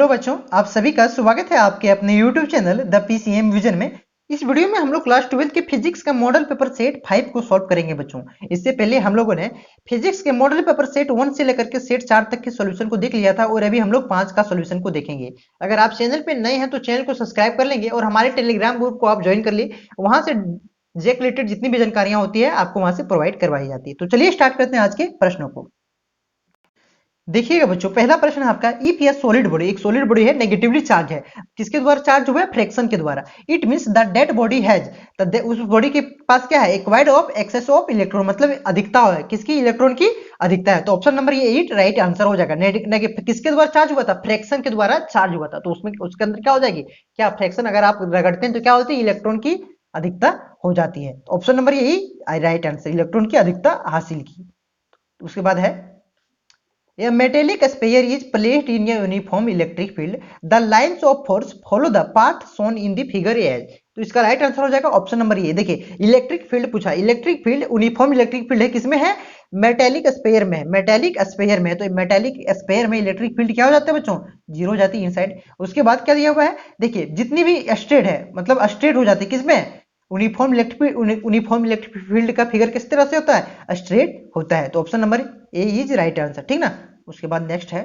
Hello बच्चों, आप सभी का स्वागत है आपके अपने YouTube channel the PCM vision में। इस वीडियो में हम लोग क्लास 12 के फिजिक्स का मॉडल पेपर सेट 5 को सॉल्व करेंगे बच्चों। इससे पहले हम लोगों ने फिजिक्स के मॉडल पेपर सेट 1 से लेकर के सेट 4 तक के सॉल्यूशन को देख लिया था और अभी हम लोग 5 का सॉल्यूशन को देखेंगे। अगर आप चैनल पे नए हैं तो चैनल को सब्सक्राइब कर लेंगे और हमारे टेलीग्राम ग्रुप को आप ज्वाइन कर लिए। वहां से जे रिलेटेड जितनी भी जानकारियां होती है आपको वहां से प्रोवाइड करवाई जाती है। तो चलिए स्टार्ट करते हैं आज के प्रश्नों को। देखिएगा बच्चों, पहला प्रश्न है आपका, इफ या सॉलिड बॉडी, एक सॉलिड बॉडी है, नेगेटिवली चार्ज है, किसके द्वारा चार्ज हुआ है? फ्रैक्शन के द्वारा। It means the dead body has, उस बॉडी के पास क्या है? Acquired of excess of electron, मतलब अधिकता है, किसकी? इलेक्ट्रॉन की अधिकता है। तो ऑप्शन नंबर ये इट राइट आंसर हो जाएगा। किसके द्वारा चार्ज हुआ था? फ्रैक्शन के द्वारा चार्ज हुआ था। तो उसमें उसके अंदर क्या हो जाएगी? क्या फ्रैक्शन अगर आप रगड़ते हैं तो क्या होती है? इलेक्ट्रॉन की अधिकता हो जाती है। तो ऑप्शन नंबर यही राइट आंसर, इलेक्ट्रॉन की अधिकता हासिल की। उसके बाद है, A metallic sphere is placed in a uniform electric field. The lines of force follow the path shown in the figure as. तो इसका राइट आंसर हो जाएगा ऑप्शन नंबर ये। देखिए, इलेक्ट्रिक फील्ड पूछा, electric field uniform electric field है, किसमें है? मेटेलिक स्पेयर में, मेटेलिक स्पेयर में। तो मेटेलिक स्पेयर में इलेक्ट्रिक फील्ड क्या हो जाता है बच्चों? जीरो हो जाती है इनसाइड। उसके बाद क्या दिया हुआ है? देखिए, जितनी भी स्ट्रेट है, मतलब स्ट्रेट हो जाती है, किसमें? यूनिफॉर्म इलेक्ट्रिक फील्ड का फिगर किस तरह से होता है? स्ट्रेट होता है। तो option number A is right answer, ठीक ना। उसके बाद नेक्स्ट है,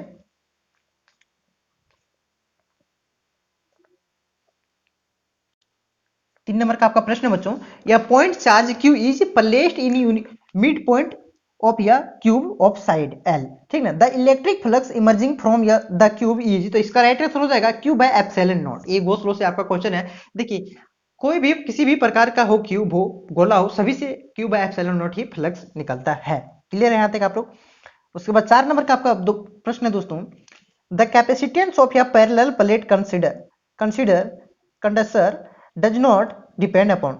3 नंबर का आपका प्रश्न बच्चों, या point charge Q is placed in mid point of या क्यूब ऑफ साइड एल, ठीक ना। The electric flux emerging from या द क्यूब इज, तो इसका राइट आंसर हो जाएगा क्यू बाय एप्सिलॉन नॉट। ये गॉस लॉ से आपका क्वेश्चन है। देखिए, कोई भी किसी भी प्रकार का हो, क्यूब हो, गोला हो, सभी से Q by epsilon not he flux निकलता है। क्लियर है यहां तक आप लोग? उसके बाद 4 नंबर का आपका प्रश्न है दोस्तों, द कैपेसिटेंस ऑफ या parallel plate consider conductor does not depend upon.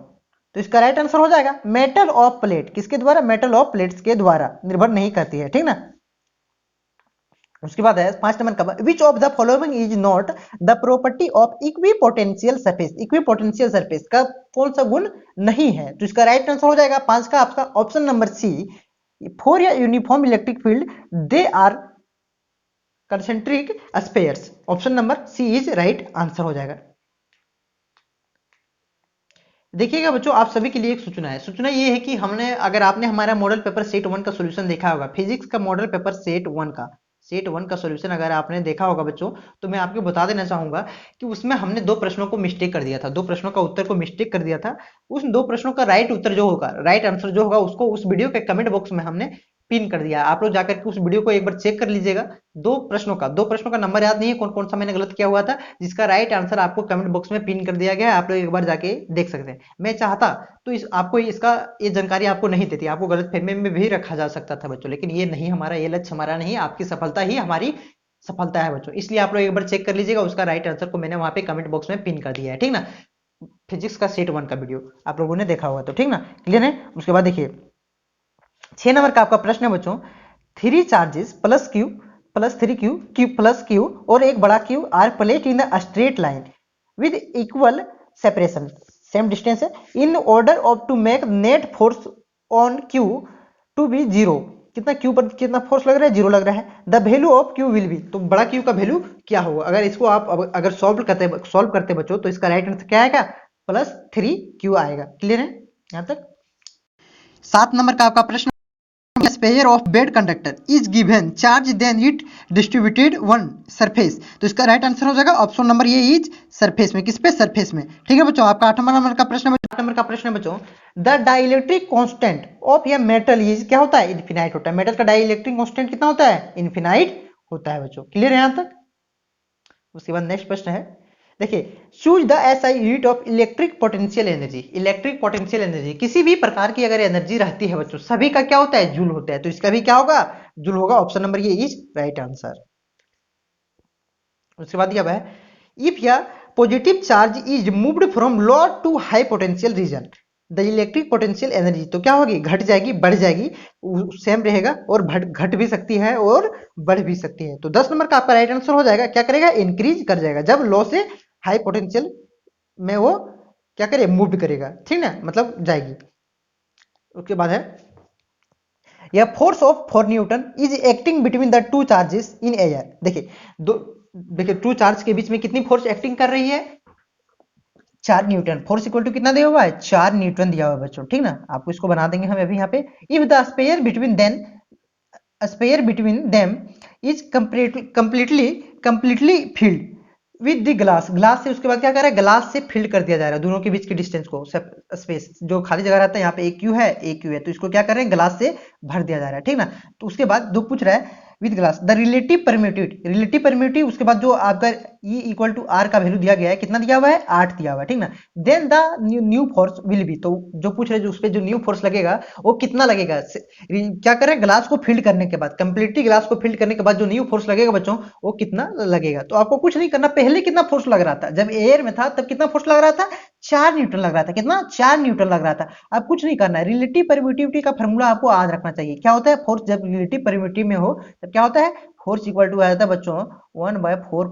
तो इसका राइट आंसर हो जाएगा मेटल ऑफ प्लेट, किसके द्वारा? मेटल ऑफ प्लेट्स के द्वारा निर्भर नहीं करती है, ठीक ना। उसके बाद है 5 नंबर का, विच of the following is not the property of equipotential surface. Equipotential surface का कौन सा गुण नहीं है? तो इसका राइट आंसर हो जाएगा 5 का आपका ऑप्शन नंबर सी, फॉर या uniform electric field they are concentric spheres. Option number C is right answer हो जाएगा। देखिएगा बच्चों, आप सभी के लिए एक सूचना है। सूचना ये है कि हमने, अगर आपने हमारा मॉडल पेपर सेट 1 का सॉल्यूशन देखा होगा, फिजिक्स का मॉडल पेपर सेट 1 का सॉल्यूशन अगर आपने देखा होगा बच्चों, तो मैं आपको बता देना चाहूंगा कि उसमें हमने 2 प्रश्नों को मिस्टेक कर दिया था, 2 प्रश्नों का उत्तर को मिस्टेक कर दिया था। उस 2 प्रश्नों का राइट उत्तर जो होगा, राइट आंसर जो होगा, उसको उस वीडियो के कमेंट बॉक्स में हमने पिन कर दिया। आप लोग जाकर के उस वीडियो को एक बार चेक कर लीजिएगा। 2 प्रश्नों का नंबर याद नहीं है कौन कौन सा मैंने गलत किया हुआ था, जिसका राइट आंसर आपको कमेंट बॉक्स में पिन कर दिया गया है। आप लोग एक बार जाके देख सकते हैं। मैं चाहता तो आपको इसका ये जानकारी आपको नहीं देती, आपको गलत फहमी में भी रखा जा सकता था बच्चों, लेकिन ये नहीं, हमारा ये लक्ष्य हमारा नहीं, आपकी सफलता ही हमारी सफलता है बच्चों। इसलिए आप लोग एक बार चेक कर लीजिएगा, उसका राइट आंसर को मैंने वहां पे कमेंट बॉक्स में पिन कर दिया है, ठीक ना। फिजिक्स का सेट 1 का वीडियो आप लोगों ने देखा हुआ, तो ठीक ना, क्लियर है। उसके बाद देखिए 6 नंबर का आपका प्रश्न है बच्चों, 3 charges plus Q plus 3 Q plus Q और एक बड़ा Q are placed in the straight line with equal separation, same distance है, in order of to make net force on Q to be zero. कितना Q पर कितना force लग रहा है? जीरो लग रहा है। The value of Q will be, तो बड़ा क्यू का वैल्यू क्या होगा? अगर इसको आप अगर सॉल्व करते बच्चों, तो इसका राइट आंसर क्या आएगा? +3 क्यू आएगा। क्लियर है यहां तक? 7 नंबर का आपका प्रश्न, sphere of bad conductor is given charge then it distributed on surface. तो इसका राइट आंसर हो जाएगा ऑप्शन नंबर ये इज सरफेस में। किस पे? सरफेस में, ठीक है बच्चों। आपका 8 नंबर का प्रश्न, 8 नंबर का प्रश्न बच्चों, the dielectric constant of a metal is, क्या होता है? इनफिनाइट होता है। मेटल का डाइलेक्ट्रिक कांस्टेंट कितना होता है? इनफिनाइट होता है बच्चों। क्लियर है यहां तक? उसके बाद नेक्स्ट प्रश्न है, देखिए, choose the SI unit of electric potential energy. Electric potential energy, किसी भी प्रकार की अगर एनर्जी रहती है बच्चों, सभी का क्या होता है? जूल होता है। तो इसका भी क्या होगा? जूल होगा। ऑप्शन नंबर ये इज राइट आंसर। उसके बाद दिया है, इफ या positive charge is moved from low to high potential region the electric potential energy, तो क्या होगी? घट जाएगी, बढ़ जाएगी, सेम रहेगा, और घट भी सकती है और बढ़ भी सकती है। तो 10 नंबर का आपका राइट आंसर हो जाएगा, क्या करेगा? इंक्रीज कर जाएगा। जब लो से हाई पोटेंशियल में वो क्या करे? मूव करेगा, ठीक ना, मतलब जाएगी। उसके बाद है, या force of 4 Newton is acting between the two charges in air. देखिए, देखिए टू चार्ज के बीच में कितनी फोर्स एक्टिंग कर रही है, 4 न्यूटन। फोर्स इक्वल टू कितना दिया हुआ है, 4 न्यूटन दिया हुआ है बच्चों, ठीक ना। आपको इसको बना देंगे हम अभी यहाँ पे। If the sphere between then sphere between them is completely filled with the glass, glass से उसके बाद क्या कर रहा है, ग्लास से फिल्ड कर दिया जा रहा है दोनों के बीच की डिस्टेंस को, स्पेस जो खाली जगह रहता है यहाँ पे एक क्यू है एक क्यू है, तो इसको क्या कर रहे हैं, ग्लास से भर दिया जा रहा है, ठीक ना। तो उसके बाद दो पूछ रहा है with glass the relative permittivity, उसके बाद जो आपका E इक्वल टू आर का वैल्यू दिया गया है, कितना दिया हुआ है, 8 दिया हुआ है, ठीक ना। Then the new force will be, तो जो पूछ रहे हैं जो उस पे जो न्यू फोर्स लगेगा वो कितना लगेगा, क्या करें, ग्लास को फिल्ड करने के बाद, कंप्लीटली ग्लास को फिल्ड करने के बाद जो न्यू फोर्स लगेगा बच्चों वो कितना लगेगा। तो आपको कुछ नहीं करना, पहले कितना फोर्स लग रहा था, जब एयर में था तब कितना फोर्स लग रहा था, 4 न्यूटन लग रहा था, कितना, 4 न्यूटन लग रहा था। अब कुछ नहीं करना है, रिलेटिव परमिटिविटी का फॉर्मूला आपको याद रखना चाहिए। क्या होता है फोर्स जब रिलेटिव परमिटिव में हो तब क्या होता है, फोर्स इक्वल टू आ जाता है बच्चों 1/4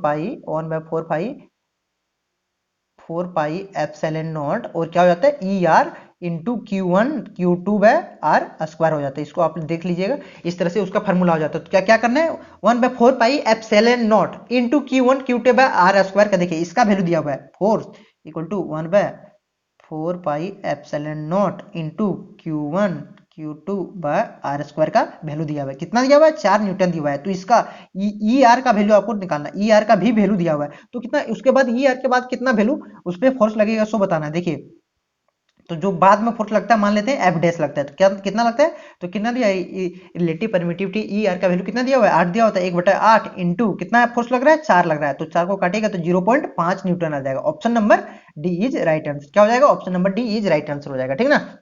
पाई एप्सिलॉन नॉट, और क्या हो जाता है E R into Q1 Q2/R square हो जाता है। इसको आप देख लीजिएगा, इस तरह से उसका फॉर्मूला हो जाता है। तो क्या क्या करना है, 1/4 pi epsilon naught into Q1 Q2/R square का, देखिए इसका वैल्यू दिया हुआ है, force equal to 1/4 pi epsilon naught into Q1 Q2/R square का वैल्यू दिया हुआ है, कितना दिया हुआ है, 4 न्यूटन दिया हुआ है। तो इसका ई आर का वैल्यू आपको निकालना, ई आर का भी वैल्यू दिया हुआ है, तो कितना, उसके बाद ई आर के बाद कितना वैल्यू उस पर फोर्स लगेगा सो बताना है। देखिए तो जो बाद में फोर्स लगता है मान लेते हैं एफ डैश लगता है, तो क्या कितना लगता है, तो कितना दिया रिलेटिव परमिटिविटी ई आर का वैल्यू कितना दिया हुआ है, 8 दिया होता है, 1/8 इंटू कितना फोर्स लग रहा है, 4 लग रहा है, तो 4 को काटेगा तो 0.5 न्यूटन आ जाएगा। Option number D is right answer, क्या हो जाएगा, option number D is right answer हो जाएगा, ठीक ना।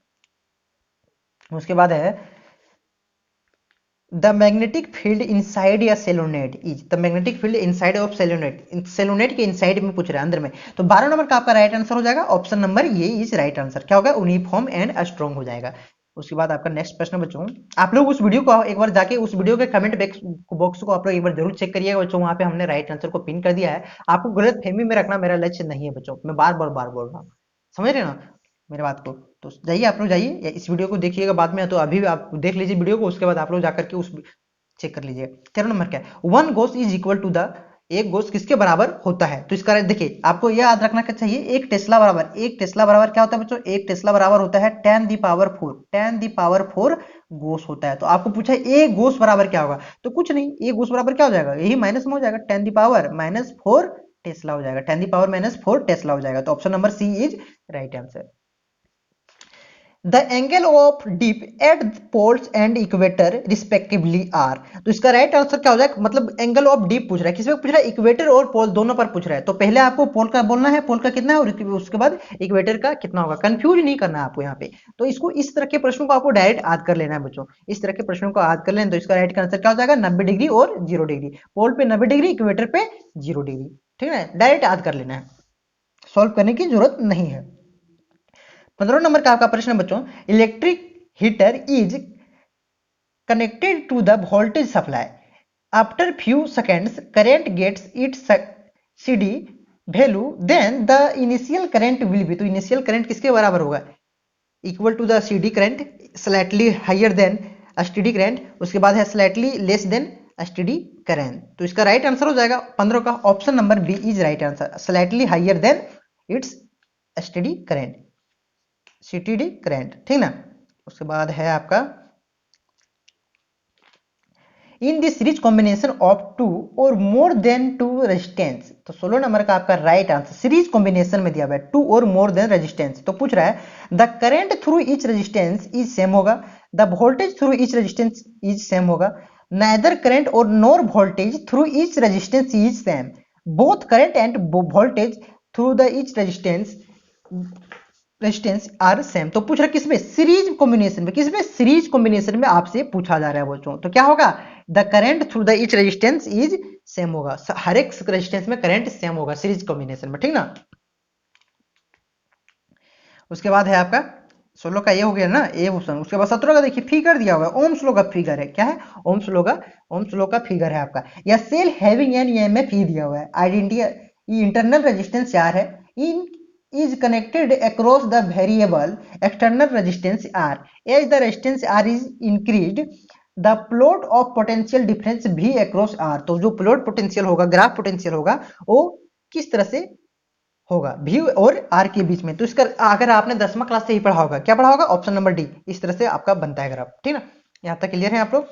उसके बाद है द मैग्नेटिक फील्ड इनसाइड या solenoid is, the magnetic field inside of solenoid, solenoid के इनसाइड में पूछ रहा है, अंदर में। तो 12 नंबर का आपका राइट आंसर हो जाएगा, ऑप्शन नंबर ये इज राइट आंसर, क्या होगा, यूनिफॉर्म एंड स्ट्रॉन्ग हो जाएगा। उसके बाद आपका नेक्स्ट प्रश्न बच्चों, आप लोग उस वीडियो को एक बार जाके उस वीडियो के कमेंट बॉक्स को आप लोग एक बार जरूर चेक करिएगा बच्चों, वहां पे हमने राइट आंसर को पिन कर दिया है। आपको गलत फहमी में रखना मेरा लक्ष्य नहीं है बच्चों, मैं बार बार बोल रहा हूँ, समझ रहे ना मेरे बात को। तो जाइए आप लोग जाइए, या इस वीडियो को देखिएगा बाद में, तो अभी आप देख लीजिए वीडियो को, उसके बाद आप लोग जाकर के उस चेक कर लीजिए। 13 नंबर क्या है, one gauss is equal to the, एक गोस किसके बराबर होता है, तो इसका देखिए आपको यह याद रखना चाहिए, एक टेस्ला बराबर, एक टेस्ला बराबर क्या होता है बच्चों, एक टेस्ला बराबर होता है 10⁴, 10⁴ गोस होता है। तो आपको पूछा है एक गोस बराबर क्या होगा, तो कुछ नहीं, एक गोस बराबर क्या हो जाएगा, यही माइनस में हो जाएगा, 10⁻⁴ टेस्ला हो जाएगा, 10⁻⁴ टेस्ला हो जाएगा। तो option number C is right answer. The angle of dip at poles and equator respectively are, तो इसका राइट आंसर क्या हो जाएगा, मतलब एंगल ऑफ डिप पूछ रहा है, किसमें पूछ रहा है, इक्वेटर और पोल दोनों पर पूछ रहा है। तो पहले आपको पोल का बोलना है, पोल का कितना है, और उसके बाद इक्वेटर का कितना होगा, कंफ्यूज नहीं करना है आपको यहाँ पे। तो इसको इस तरह के प्रश्नों को आपको डायरेक्ट याद कर लेना है बच्चों, इस तरह के प्रश्नों को याद कर लें, तो इसका राइट आंसर क्या हो जाएगा, 90 डिग्री और 0 डिग्री, पोल पे 90 डिग्री, इक्वेटर पे 0 डिग्री, ठीक है, डायरेक्ट याद कर लेना है, सॉल्व करने की जरूरत नहीं है। 15 नंबर का आपका प्रश्न बच्चों, electric heater is connected to the voltage supply. After few seconds, current gets its CD value, then the initial current will be, तो initial current किसके बराबर होगा, equal to the CD current, slightly higher than steady current, उसके बाद है slightly less than steady current। तो इसका right answer हो जाएगा 15 का, option number B is right answer, slightly higher than its steady current, steady current, ठीक ना। उसके बाद है आपका in the series combination of two और मोर देन टू रेजिस्टेंस, तो 16 नंबर का आपका राइट आंसर, सीरीज कॉम्बिनेशन में दिया हुआ है टू और मोर देन रेजिस्टेंस। तो पूछ रहा है the current through each resistance is same होगा, the voltage through each resistance is same होगा, नाइदर करेंट और nor voltage through each resistance is same, both current and voltage through the each resistance are same. तो पूछ रहा है किसमें, series combination में, किसमें, सीरीज कॉम्बिनेशन में आपसे पूछा जा रहा है बच्चों। तो क्या होगा, the current through the each resistance is same होगा, हर एक रेजिस्टेंस में करंट सेम होगा सीरीज कॉम्बिनेशन में, ठीक ना। उसके बाद है आपका 16 का ये हो गया ना, ए ऑप्शन। उसके बाद 17 का देखिए फिगर दिया हुआ है, ओम्स लॉ का फिगर है, क्या है, ओम्स लॉ का फिगर है आपका, या सेल हैविंग एन ईएमएफ ही दिया हुआ है, आइडेंटिटी इंटरनल रेजिस्टेंस आर है, इन is connected across the variable external resistance R. As the resistance R is increased, the plot of potential difference भी अक्रॉस आर, तो जो प्लॉट पोटेंशियल होगा, graph potential होगा, वो किस तरह से होगा भी और आर के बीच में। तो इसका अगर आपने 10वां क्लास से ही पढ़ा होगा, क्या पढ़ा होगा, ऑप्शन नंबर डी, इस तरह से आपका बनता है ग्राफ। ठीक ना, यहां तक क्लियर है आप लोग।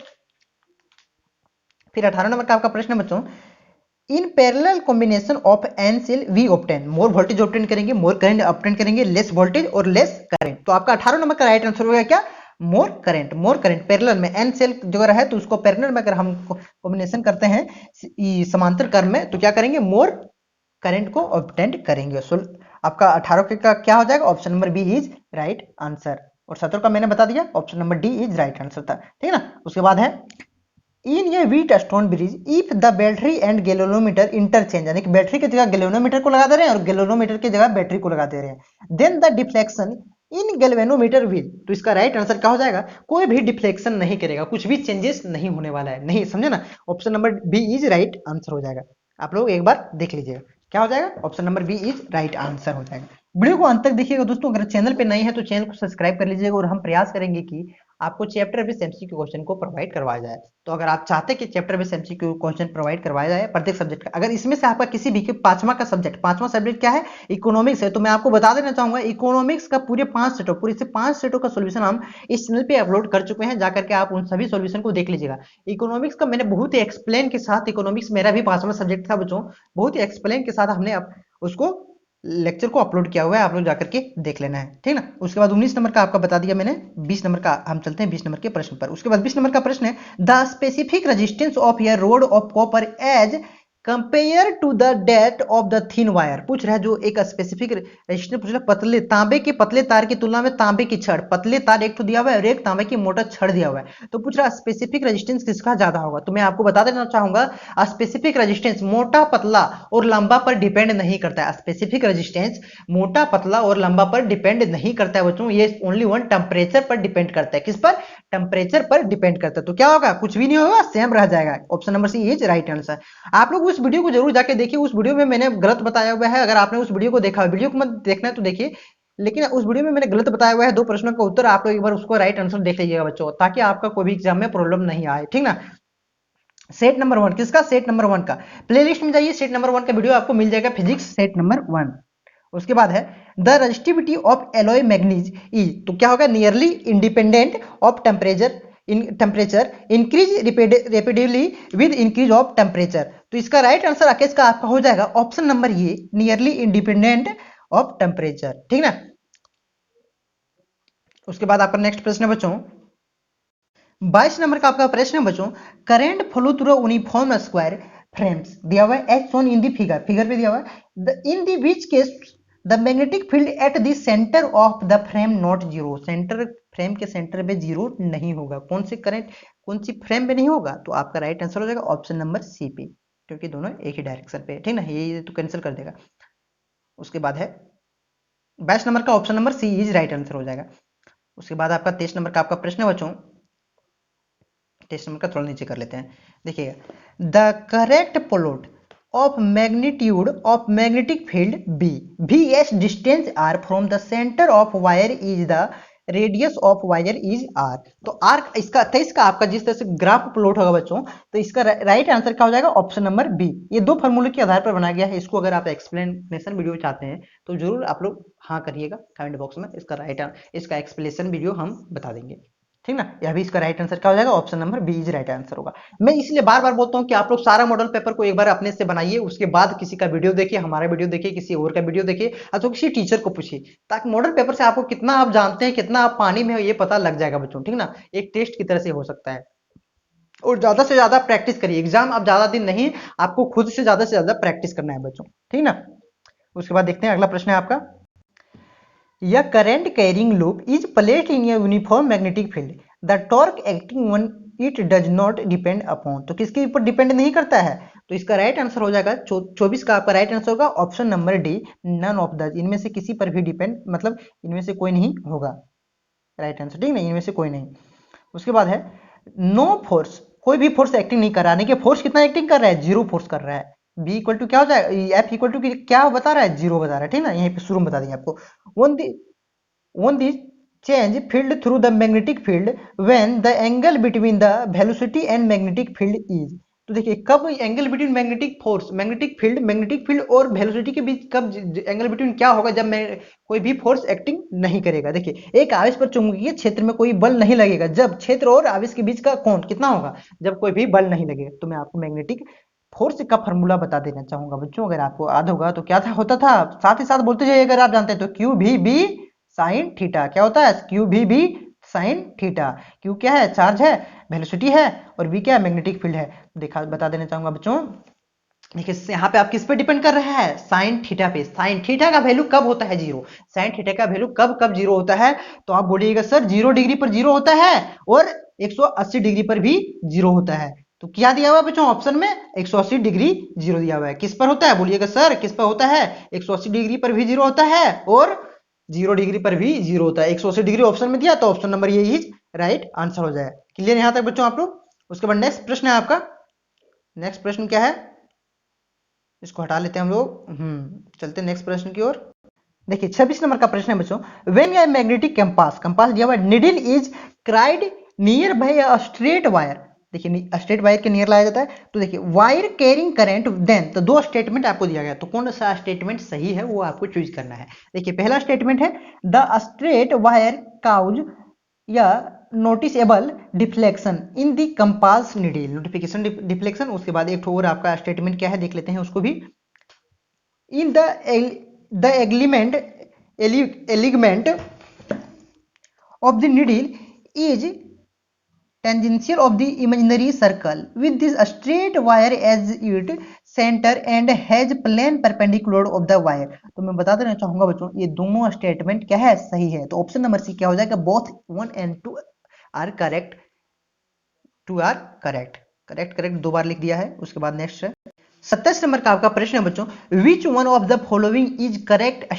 फिर 18 नंबर का आपका प्रश्न बच्चों, in parallel combination of N cell we obtain, more voltage obtain करेंगे, मोर करंट ऑब्टेन करेंगे, लेस वोल्टेज और लेस करंट। तो आपका 18 नंबर का राइट आंसर होगा क्या, more current. More current parallel में एन सेल जो है तो उसको पैरेलल में अगर हम कॉम्बिनेशन करते हैं समांतर क्रम में, तो क्या करेंगे, मोर करंट को ऑब्टेन करेंगे। सो आपका 18 का क्या हो जाएगा, option number B is right answer. और 17 का मैंने बता दिया, option number D is right answer था। ठीक है ना। उसके बाद है in a Wheatstone bridge if the battery and galvanometer interchange, यानी कि बैटरी की जगह गैल्वेनोमीटर को लगा दे रहे हैं और गैल्वेनोमीटर की जगह बैटरी को लगा दे रहे हैं, then the deflection in galvanometer will, तो इसका राइट आंसर क्या हो जाएगा, कोई भी डिफ्लेक्शन नहीं करेगा, कुछ भी चेंजेस नहीं होने वाला है, नहीं समझे ना, option number B is right answer हो जाएगा। आप लोग एक बार देख लीजिएगा क्या हो जाएगा, option number B is right answer हो जाएगा। वीडियो को अंत तक देखिएगा दोस्तों, अगर चैनल पे नए हैं तो चैनल को सब्सक्राइब कर लीजिएगा और हम प्रयास करेंगे कि आपको चैप्टर बेस्ड एमसीक्यू क्वेश्चन को प्रोवाइड करवाया जाए। तो अगर आप चाहते हैं कि chapter based MCQ question provide करवाया जाए प्रत्येक सब्जेक्ट का, अगर इसमें से आपका किसी भी पांचवा का सब्जेक्ट, पांचवा सब्जेक्ट क्या है, इकोनॉमिक्स है, तो मैं आपको बता देना चाहूंगा इकोनॉमिक्स का पूरे 5 सेटों, पूरे से 5 सेटों का सोल्यूशन हम इस चैनल पे अपलोड कर चुके हैं, जाकर के आप उन सभी सोल्यूशन को देख लीजिएगा। इकोनॉमिक्स का मैंने बहुत ही एक्सप्लेन के साथ, इकोनॉमिक्स मेरा भी 5वां सब्जेक्ट था बच्चों, बहुत ही एक्सप्लेन के साथ हमने उसको लेक्चर को अपलोड किया हुआ है, आप लोग जाकर के देख लेना है। ठीक ना। उसके बाद 19 नंबर का आपका बता दिया मैंने, 20 नंबर का हम चलते हैं 20 नंबर के प्रश्न पर। उसके बाद 20 नंबर का प्रश्न है the specific resistance of a rod of copper as compare to the that of the thin wire, पूछ रहा है जो एक स्पेसिफिक रेजिस्टेंस पूछ रहा है, पतले तांबे के पतले तार की तुलना में तांबे की छड़, पतले तार एक तो दिया हुआ है और एक तांबे की मोटा छड़ दिया हुआ है, तो पूछ रहा है स्पेसिफिक रेजिस्टेंस किसका ज्यादा होगा। तो मैं आपको बता देना चाहूंगा स्पेसिफिक रेजिस्टेंस मोटा पतला और लंबा पर डिपेंड नहीं करता है, स्पेसिफिक रेजिस्टेंस मोटा पतला और लंबा पर डिपेंड नहीं करता है बच्चों, ये ओनली वन टेम्परेचर पर डिपेंड करता है। किस पर, टेम्परेचर पर डिपेंड करता है। तो क्या होगा, कुछ भी नहीं होगा, सेम रह जाएगा। Option number C is right answer. आप लोग उस वीडियो को जरूर जाके देखिए, उस वीडियो में मैंने गलत बताया हुआ है, अगर आपने उस वीडियो को देखा, वीडियो को मत देखना है तो देखिए, लेकिन उस वीडियो में मैंने गलत बताया हुआ है 2 प्रश्नों का उत्तर, आप लोग एक बार उसको राइट आंसर देख लीजिएगा बच्चों, ताकि आपका कोई भी एग्जाम में प्रॉब्लम नहीं आए। ठीक ना। सेट नंबर 1 किसका, सेट नंबर 1 का, प्लेलिस्ट में जाइए, सेट नंबर 1 का वीडियो आपको मिल जाएगा, फिजिक्स सेट नंबर 1। उसके बाद है the resistivity of alloy manganese is, तो क्या होगा, nearly independent of temperature, temperature increase rapidly with increase of temperature. तो इसका राइट आंसर राकेश का आपका हो जाएगा ऑप्शन नंबर ये, नियरली इंडिपेंडेंट ऑफ टेम्परेचर। ठीक ना। उसके बाद आपका नेक्स्ट प्रश्न है बच्चों, 22 नंबर का आपका प्रश्न है बच्चों, current flow through uniform square frames दिया हुआ है as shown in the figure, figure पे दिया हुआ है, in the which case the magnetic field at the centre of the frame not zero, centre frame के सेंटर पे जीरो नहीं होगा, कौन सी करंट कौन सी फ्रेम पे नहीं होगा, तो आपका राइट आंसर हो जाएगा ऑप्शन नंबर सी पे, क्योंकि दोनों एक ही डायरेक्शन पे। ठीक ना, ये तो कैंसिल कर देगा। उसके बाद है 22 नंबर का option number C is right answer हो जाएगा। उसके बाद आपका 23 नंबर का आपका प्रश्न है बच्चों, 23 नंबर का थोड़ा नीचे कर लेते हैं, देखिएगा the correct plot of magnitude of magnetic field B, V S distance R from the centre of wire is the radius of wire is R. तो आर इसका 23 का आपका जिस तरह से ग्राफ प्लॉट होगा बच्चों, तो इसका राइट आंसर क्या हो जाएगा, ऑप्शन नंबर बी। ये 2 फार्मूले के आधार पर बनाया गया है, इसको अगर आप एक्सप्लेनेशन वीडियो चाहते हैं तो जरूर आप लोग हाँ करिएगा कमेंट बॉक्स में, इसका एक्सप्लेनेशन वीडियो हम बता देंगे। ठीक ना, यह भी इसका राइट आंसर क्या हो जाएगा, option number B is right answer होगा। मैं इसलिए बार बार बोलता हूं कि आप लोग सारा मॉडल पेपर को एक बार अपने से बनाइए, उसके बाद किसी का वीडियो देखिए, हमारा वीडियो देखिए, किसी और का वीडियो देखिए, अथवा किसी टीचर को पूछिए, ताकि मॉडल पेपर से आपको कितना आप जानते हैं, कितना आप पानी में हो, ये पता लग जाएगा बच्चों। ठीक ना, एक टेस्ट की तरह से हो सकता है। और ज्यादा से ज्यादा प्रैक्टिस करिए, एग्जाम अब ज्यादा दिन नहीं, आपको खुद से ज्यादा प्रैक्टिस करना है बच्चों। ठीक ना। उसके बाद देखते हैं अगला प्रश्न है आपका, यह current carrying loop is placed in a uniform magnetic field, the torque acting on it does not depend upon, तो किसके ऊपर डिपेंड नहीं करता है, तो इसका राइट आंसर हो जाएगा 24 का आपका राइट आंसर होगा option number D, none of the, इनमें से किसी पर भी डिपेंड, मतलब इनमें से कोई नहीं होगा राइट आंसर। ठीक नहीं, इनमें से कोई नहीं। उसके बाद है नो फोर्स, कोई भी फोर्स एक्टिंग नहीं कर रहा है, यानी कि फोर्स कितना एक्टिंग कर रहा है, जीरो फोर्स कर रहा है। बी इक्वल टू क्या हो जाएगा, एफ इक्वल टू क्या बता रहा है, जीरो बता रहा है। ठीक ना, यहीं पे शुरू में बता देंगे आपको। One the change field through the magnetic field when the angle between the velocity and magnetic field is। तो देखिए कब angle between magnetic force, magnetic field और वेलोसिटी के बीच कब एंगल बिटवीन क्या होगा, जब मैं कोई भी फोर्स एक्टिंग नहीं करेगा। देखिए एक आवेश पर चुंबकीय क्षेत्र में कोई बल नहीं लगेगा जब क्षेत्र और आवेश के बीच का कोण कितना होगा, जब कोई भी बल नहीं लगेगा। तो मैं आपको मैग्नेटिक फोर्स का फॉर्मूला बता देना चाहूंगा बच्चों, अगर आपको याद होगा तो क्या था, होता था, साथ ही साथ बोलते जाइए अगर आप जानते हैं तो, क्यू भी बी साइन थीटा। क्या होता है, क्यू भी बी साइन थीटा। क्यू क्या है, चार्ज है, वेलोसिटी है, और बी क्या है, मैग्नेटिक फील्ड है। देखा बता देना चाहूंगा बच्चों, देखिए यहाँ पे आप किस पे डिपेंड कर रहा है, साइन थीटा पे। साइन थीटा का वैल्यू कब होता है जीरो, साइन थीटा का वैल्यू कब कब जीरो होता है, तो आप बोलिएगा सर 0 डिग्री पर जीरो होता है और 180 डिग्री पर भी जीरो होता है। तो क्या दिया हुआ है बच्चों ऑप्शन में, 180 डिग्री जीरो दिया हुआ है। किस पर होता है बोलिएगा सर, किस पर होता है, 180 डिग्री पर भी जीरो होता है और 0 डिग्री पर भी जीरो होता है। 180 डिग्री ऑप्शन में दिया तो ऑप्शन नंबर ये इज राइट आंसर हो जाए। क्लियर यहां तक बच्चों आप लोग। उसके बाद नेक्स्ट प्रश्न है आपका, नेक्स्ट प्रश्न क्या है, इसको हटा लेते हैं हम लोग, चलते हैं नेक्स्ट प्रश्न की ओर। देखिए 26 नंबर का प्रश्न है बच्चों, when a magnetic compass, compass दिया हुआ needle is cried near by a straight wire. देखिए स्ट्रेट वायर के नियर लाया जाता है। तो देखिए वायर कैरिंग करंट देन, तो दो स्टेटमेंट आपको दिया गया, तो कौन सा स्टेटमेंट सही है वो आपको चूज करना है। देखिए पहला स्टेटमेंट है द स्ट्रेट वायर काउज या noticeable deflection in the compass needle, notification deflection. उसके बाद एक और आपका स्टेटमेंट क्या है देख लेते हैं उसको भी, in the alignment of the needle is tangential of the imaginary circle with this straight wire as its center and has plane perpendicular of the wire। तो मैं बता देना चाहूंगा बच्चों ये दोनों स्टेटमेंट क्या है, सही है। तो ऑप्शन नंबर सी क्या हो जाएगा, both 1 and 2 are correct, 2 are correct, correct correct दो बार लिख दिया है। उसके बाद नेक्स्ट है 27 नंबर का आपका प्रश्न है बच्चों, which one of the following is correct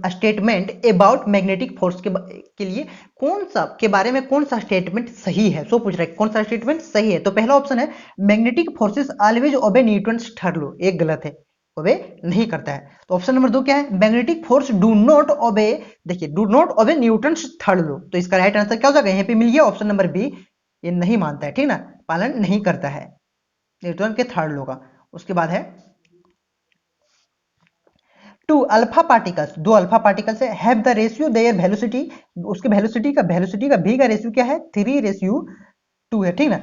statement about magnetic force के लिए कौन सा, के बारे में कौन सा स्टेटमेंट सही है। सो पूछ रहा है कौन सा स्टेटमेंट सही है। तो पहला ऑप्शन है magnetic forces always obey Newton's third law, एक गलत है, ओबे नहीं करता है। तो ऑप्शन नंबर 2 क्या है, magnetic force do not obey, देखिए do not obey Newton's third law. तो इसका राइट आंसर क्या हो जाएगा, यहाँ पे मिल गया ऑप्शन नंबर बी, ये नहीं मानता है, ठीक ना, पालन नहीं करता है न्यूटन के थर्ड लॉ का। उसके बाद है टू अल्फा पार्टिकल्स, दो अल्फा पार्टिकल्स है, have the ratio there velocity, उसके वेलोसिटी का भी का रेशियो क्या है, 3:2 है, ठीक ना।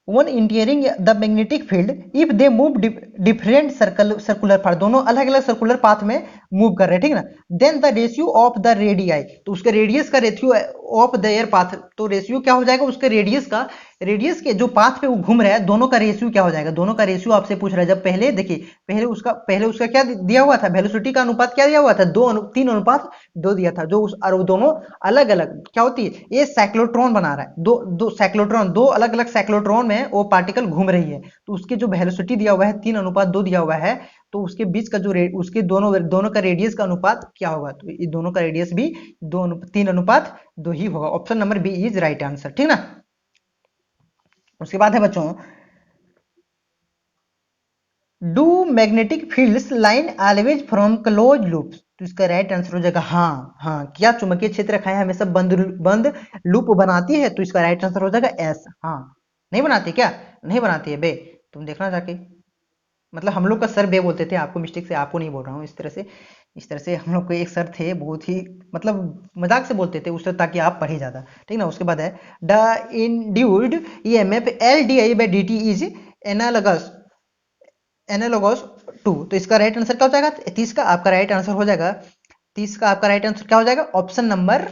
One entering the magnetic field if they move different circular path, दोनों अलग अलग सर्कुलर पाथ में मूव कर रहे हैं, ठीक ना। Then the ratio of the radii, तो उसके रेडियस का रेशियो ऑफ देयर पाथ, तो रेशियो क्या हो जाएगा उसके रेडियस का, रेडियस के जो पाथ पे वो घूम रहा है दोनों का रेशियो क्या हो जाएगा, दोनों का रेशियो आपसे पूछ रहा है। जब पहले देखिए पहले उसका क्या दिया हुआ था, वेलोसिटी का अनुपात क्या दिया हुआ था, 3:2 दिया था, जो और वो दोनों अलग अलग क्या होती है, ये साइक्लोट्रॉन बना रहा है, दो साइक्लोट्रॉन, दो अलग अलग साइक्लोट्रॉन में वो पार्टिकल घूम रही है, तो उसके जो वेलोसिटी दिया हुआ है 3:2 दिया हुआ है, तो उसके बीच का जो उसके दोनों का रेडियस का अनुपात क्या होगा, तो ये दोनों का रेडियस भी 3:2 ही होगा। Option number B is right answer, ठीक ना। उसके बाद है बच्चों do magnetic fields line always from close loops, तो इसका राइट आंसर हो जाएगा हाँ, क्या चुंबकीय क्षेत्र रेखाएं हमेशा बंद लूप बनाती है, तो इसका राइट आंसर हो जाएगा एस। हाँ नहीं बनाती, क्या नहीं बनाती है बे, तुम देखना जाके, मतलब हम लोग का सर बे बोलते थे, आपको मिस्टेक से आपको नहीं बोल रहा हूँ, इस तरह से हम लोग को एक सर थे, बहुत ही मतलब मजाक से बोलते थे उस तरह, ताकि आप पढ़े ज्यादा, ठीक ना। उसके बाद है the induced EMF L D I by D T is analogous to, तो इसका राइट आंसर क्या हो जाएगा, 30 का आपका राइट आंसर हो जाएगा, 30 का आपका राइट आंसर क्या हो जाएगा, ऑप्शन नंबर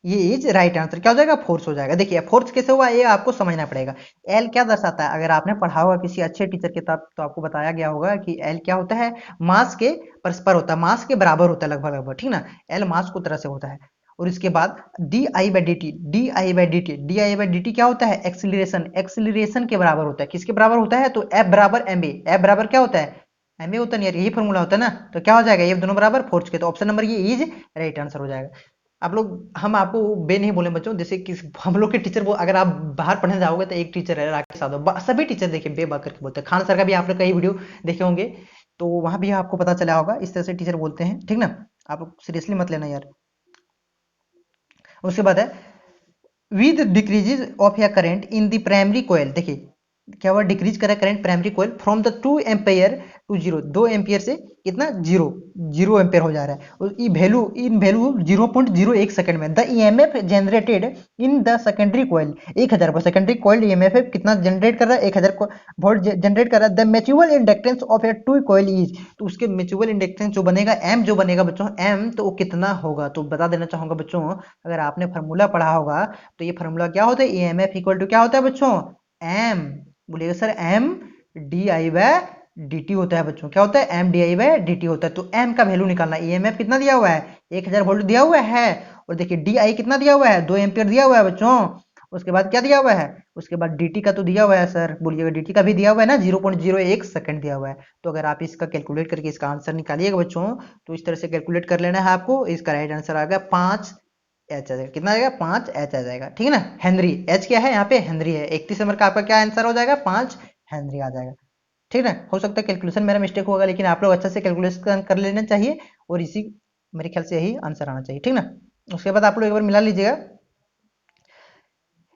ये इज राइट आंसर क्या हो जाएगा, फोर्स हो जाएगा। देखिए फोर्स कैसे हुआ ये आपको समझना पड़ेगा। एल क्या दर्शाता है, अगर आपने पढ़ा होगा किसी अच्छे टीचर के तब तो आपको बताया गया होगा कि एल क्या होता है, मास के परस्पर होता है, मास के बराबर होता है लगभग, ठीक ना। एल मास को तरह से होता है। और इसके बाद D I by D T क्या होता है, एक्सिलरेशन के बराबर होता है। किसके बराबर होता है, तो एफ बराबर एम ए, एफ बराबर क्या होता है, एम ए होता है, यही फॉर्मूला होता है ना। तो क्या हो जाएगा, ये दोनों बराबर फोर्स के, तो ऑप्शन नंबर ये इज राइट आंसर हो जाएगा। आप लोग, हम आपको बे नहीं बोले बच्चों, जैसे कि हम लोग के टीचर वो, अगर आप बाहर पढ़ने जाओगे तो एक टीचर है राकेश यादव, सभी टीचर देखिए बे बा करके बोलते हैं। खान सर का भी आप लोग कई वीडियो देखे होंगे, तो वहां भी आपको पता चला होगा, इस तरह से टीचर बोलते हैं, ठीक ना। आप लोग सीरियसली मत लेना यार। उसके बाद है विद डिक्रीजेज ऑफ या current in the primary coil. देखिए क्या हुआ, डिक्रीज करा current primary coil from the 2 ampere to 0, 2 ampere से कितना 0 एम्पेयर हो जा रहा है, और E value in value 0.01 second में the EMF generated in the secondary coil 1000 पर सेकेंडरी कॉइल ईएमएफ कितना जनरेट कर रहा है, 1000 वोल्ट जनरेट कर रहा है। The mutual inductance of a two coil is, तो उसके म्यूचुअल इंडक्टेंस जो बनेगा एम, जो बनेगा बच्चों एम, तो वो कितना होगा, तो बता देना चाहूंगा बच्चों, अगर आपने फार्मूला पढ़ा होगा तो ये फार्मूला क्या होता है, ईएमएफ इक्वल टू क्या होता है बच्चों, एम, बोलिएगा sir M D I by D T होता है बच्चों, क्या होता है M D I by D T होता है। तो एम का वैल्यू निकालना, ईएमएफ कितना दिया हुआ है 1000 वोल्ट दिया हुआ है, और देखिए डी आई कितना दिया हुआ है 2 एम्पियर दिया हुआ है बच्चों। उसके बाद क्या दिया हुआ है, उसके बाद डी टी का तो दिया हुआ है सर, बोलिएगा डी टी का भी दिया हुआ है ना 0.01 सेकंड दिया हुआ है। तो अगर आप इसका कैलकुलेट करके इसका आंसर निकालिएगा बच्चों, तो इस तरह से कैलकुलेट कर लेना है आपको, इसका राइट आंसर आ गया 5 एच आ जाएगा, कितना आ जाएगा 5 एच आ जाएगा, ठीक है ना। हेनरी, एच क्या है यहाँ पे हेनरी है, 31 नंबर का आपका क्या आंसर हो जाएगा 5 हेनरी आ जाएगा, ठीक है ना। हो सकता है कैलकुलेशन मेरा मिस्टेक होगा, लेकिन आप लोग अच्छा से कैलकुलेशन कर लेना चाहिए, और इसी मेरे ख्याल से यही आंसर आना चाहिए, ठीक ना। उसके बाद आप लोग एक बार मिला लीजिएगा,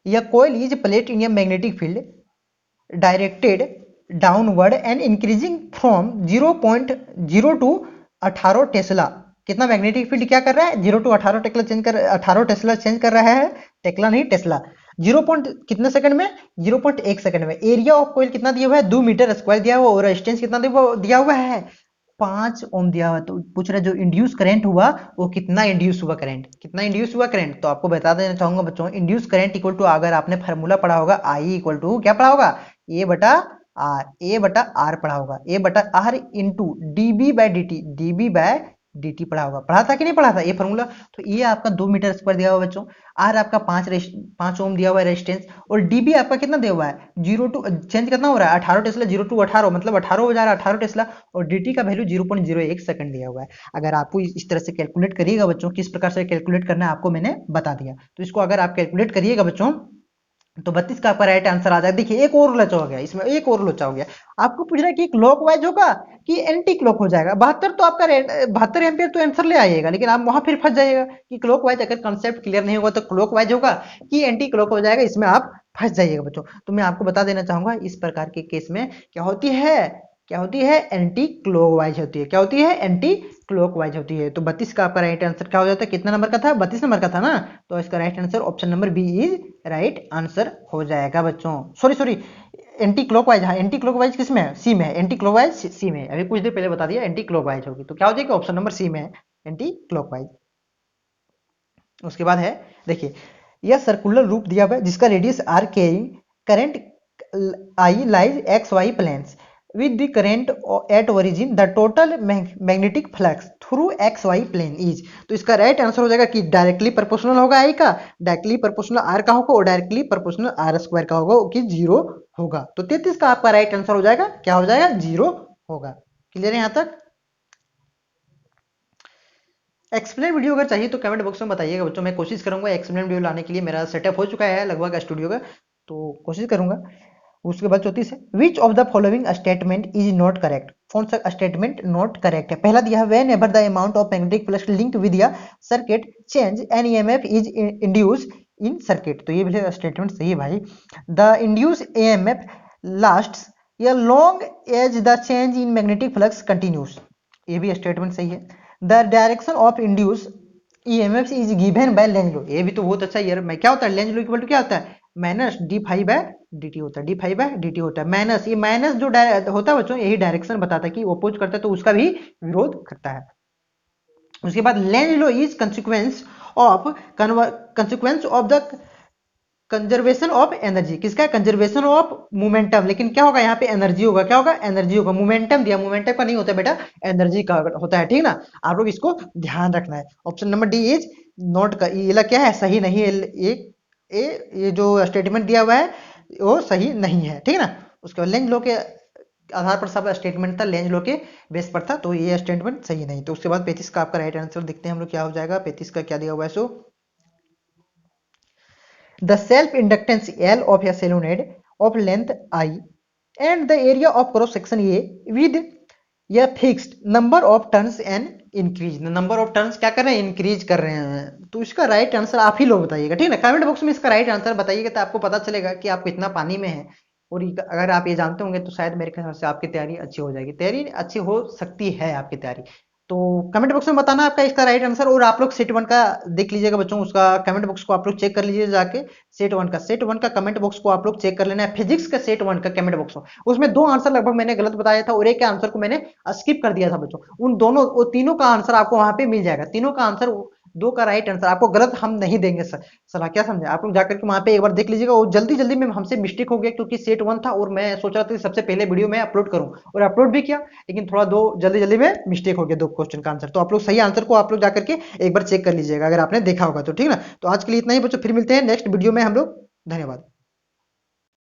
यह coil is placed in a magnetic field directed downward and increasing from 0.0 to 18 tesla. कितना मैग्नेटिक फील्ड क्या कर रहा है 0 टू 18 टेस्ला चेंज कर, 18 टेस्ला चेंज कर रहा है, टेस्ला नहीं टेस्ला। 0 पॉइंट कितने सेकंड में 0.1 सेकंड में। एरिया ऑफ कोयल कितना दिया हुआ है 2 मीटर स्क्वायर दिया हुआ, और रेजिस्टेंस कितना दिया हुआ है 5 ओम दिया हुआ। तो पूछ रहा है जो इंड्यूस करंट हुआ वो कितना इंड्यूस हुआ करंट, कितना इंड्यूस हुआ करंट, तो आपको बता देना चाहूंगा बच्चों, इंड्यूस करंट इक्वल टू, अगर आपने फार्मूला पढ़ा होगा आई इक्वल टू क्या पढ़ा होगा, ए बटा आर, ए बटा आर पढ़ा होगा, ए बटा R into D B by D D B by D पढ़ा होगा, पढ़ा था कि नहीं पढ़ा था ये फार्मूला। तो ये आपका 2 मीटर स्क्वायर दिया हुआ बच्चों, आर आपका 5 ओम दिया हुआ है रेजिस्टेंस, और डीबी आपका कितना दिया हुआ है 0 टू चेंज कितना हो रहा है 18 टेस्ला, 0 टू 18 मतलब 18 हो जा रहा है 18 टेस्ला, और dt का वैल्यू 0.01 सेकंड दिया हुआ है। अगर आपको इस तरह से कैलकुलेट करिएगा बच्चों, किस प्रकार से कैलकुलेट करना है आपको मैंने बता दिया, तो इसको अगर आप कैलकुलेट करिएगा बच्चों तो 32 का आपका राइट आंसर आ जाएगा। देखिए एक और लोचा हो गया, इसमें एक और लोचा हो गया, आपको पूछ रहा है कि क्लॉक वाइज होगा कि एंटी क्लॉक हो जाएगा। 72 तो आपका 72 एम्पियर तो आंसर ले आइएगा, लेकिन आप वहां फिर फंस जाइएगा कि क्लॉक वाइज, अगर कंसेप्ट क्लियर नहीं होगा तो क्लॉक वाइज होगा कि एंटी क्लॉक हो जाएगा, इसमें आप फंस जाइएगा बच्चों। तो मैं आपको बता देना चाहूंगा इस प्रकार के केस में क्या होती है, क्या होती है एंटी क्लॉकवाइज होती है, क्या होती है एंटी क्लॉकवाइज होती है। तो 32 का आपका राइट आंसर क्या हो जाता है, कितना नंबर का था 32 नंबर का था ना, तो इसका right answer option number B is right answer हो जाएगा बच्चों। सॉरी एंटी क्लॉकवाइज, हाँ एंटी क्लॉकवाइज किस में है, सी में है, एंटी क्लॉकवाइज सी में है, अभी कुछ देर पहले बता दिया एंटी क्लॉकवाइज होगी, तो क्या हो जाएगा ऑप्शन नंबर सी में है एंटी क्लॉकवाइज। उसके बाद है देखिए, यह सर्कुलर रूप दिया हुआ है जिसका radius R carrying current I lies X Y planes with the current at origin the total magnetic flux through X Y plane is. तो इसका राइट आंसर हो जाएगा कि डायरेक्टली प्रोपोर्शनल होगा आई का, डायरेक्टली प्रोपोर्शनल आर का होगा, और डायरेक्टली प्रोपोर्शनल आर स्क्वायर का होगा कि 0 होगा। तो 33 का आपका राइट आंसर हो जाएगा, क्या हो जाएगा 0 होगा। क्लियर है यहां तक। एक्सप्लेन वीडियो अगर चाहिए तो कमेंट बॉक्स में बताइएगा बच्चों, मैं कोशिश करूंगा एक्सप्लेन वीडियो लाने के लिए, मेरा सेटअप हो चुका है लगभग स्टूडियो का, तो कोशिश करूंगा। उसके बाद 34 है which of the following statement is not correct. कौन सा स्टेटमेंट नॉट करेक्ट है। पहला दिया है whenever the amount of magnetic flux linked with the circuit change an EMF is induce in circuit. तो ये भी स्टेटमेंट सही है भाई। The induce EMF lasts a long as the change in magnetic flux continues, ये भी statement सही है। The direction of induce EMF is given by Lenz law, ये भी तो बहुत अच्छा यार, मैं क्या होता है लेंज लॉ इक्वल टू क्या होता है minus D five by D T होता है, D five by D T होता है माइनस, ये माइनस जो होता है बच्चों यही डायरेक्शन बताता है कि अपोज करता है तो उसका भी विरोध करता है। उसके बाद Lenz law is consequence of the conservation of energy, किसका कंजर्वेशन ऑफ मोमेंटम, लेकिन क्या होगा यहाँ पे एनर्जी होगा, क्या होगा एनर्जी होगा, मोमेंटम दिया, मोमेंटम का नहीं होता बेटा एनर्जी का होता है, ठीक ना। आप लोग इसको ध्यान रखना है। Option number D is not का, ये क्या है सही नहीं है, ये जो स्टेटमेंट दिया हुआ है वो सही नहीं है, ठीक है ना। उसके बाद लेंज लॉ के आधार पर सब स्टेटमेंट था, लेंज लॉ के बेस पर था, तो ये स्टेटमेंट सही नहीं। तो उसके बाद 35 का आपका राइट आंसर देखते हैं हम लोग क्या हो जाएगा। 35 का क्या दिया हुआ है, सो the self inductance L of a solenoid of length I and the area of cross section A with या fixed number of turns and increase, number of turns क्या कर रहे हैं, इंक्रीज कर रहे हैं। तो इसका राइट आंसर आप ही लोग बताइएगा, ठीक है ना, कमेंट बॉक्स में इसका राइट आंसर बताइएगा, तो आपको पता चलेगा कि आप कितना पानी में है। और अगर आप ये जानते होंगे तो शायद मेरे ख्याल से आपकी तैयारी अच्छी हो जाएगी, तैयारी अच्छी हो सकती है आपकी तैयारी। तो कमेंट बॉक्स में बताना आपका इसका राइट आंसर। और आप लोग सेट वन का देख लीजिएगा बच्चों, उसका कमेंट बॉक्स को आप लोग चेक कर लीजिए जाके। सेट वन का कमेंट बॉक्स को आप लोग चेक कर लेना है, फिजिक्स का सेट वन का कमेंट बॉक्स। उसमें दो आंसर लगभग मैंने गलत बताया था और एक आंसर को मैंने स्किप कर दिया था बच्चों। उन दोनों, वो तीनों का आंसर आपको वहां पे मिल जाएगा, तीनों का आंसर, दो का राइट आंसर आपको गलत हम नहीं देंगे सर। सलाह क्या समझे, आप लोग जाकर के वहां पे एक बार देख लीजिएगा। वो जल्दी जल्दी में हमसे मिस्टेक हो गया क्योंकि सेट वन था और मैं सोच रहा था कि सबसे पहले वीडियो में अपलोड करूं और अपलोड भी किया, लेकिन थोड़ा दो जल्दी जल्दी में मिस्टेक हो गया दो क्वेश्चन का आंसर। तो आप लोग सही आंसर को आप लोग जाकर के एक बार चेक कर लीजिएगा अगर आपने देखा होगा तो, ठीक ना। तो आज के लिए इतना ही बच्चों, फिर मिलते हैं नेक्स्ट वीडियो में हम लोग। धन्यवाद।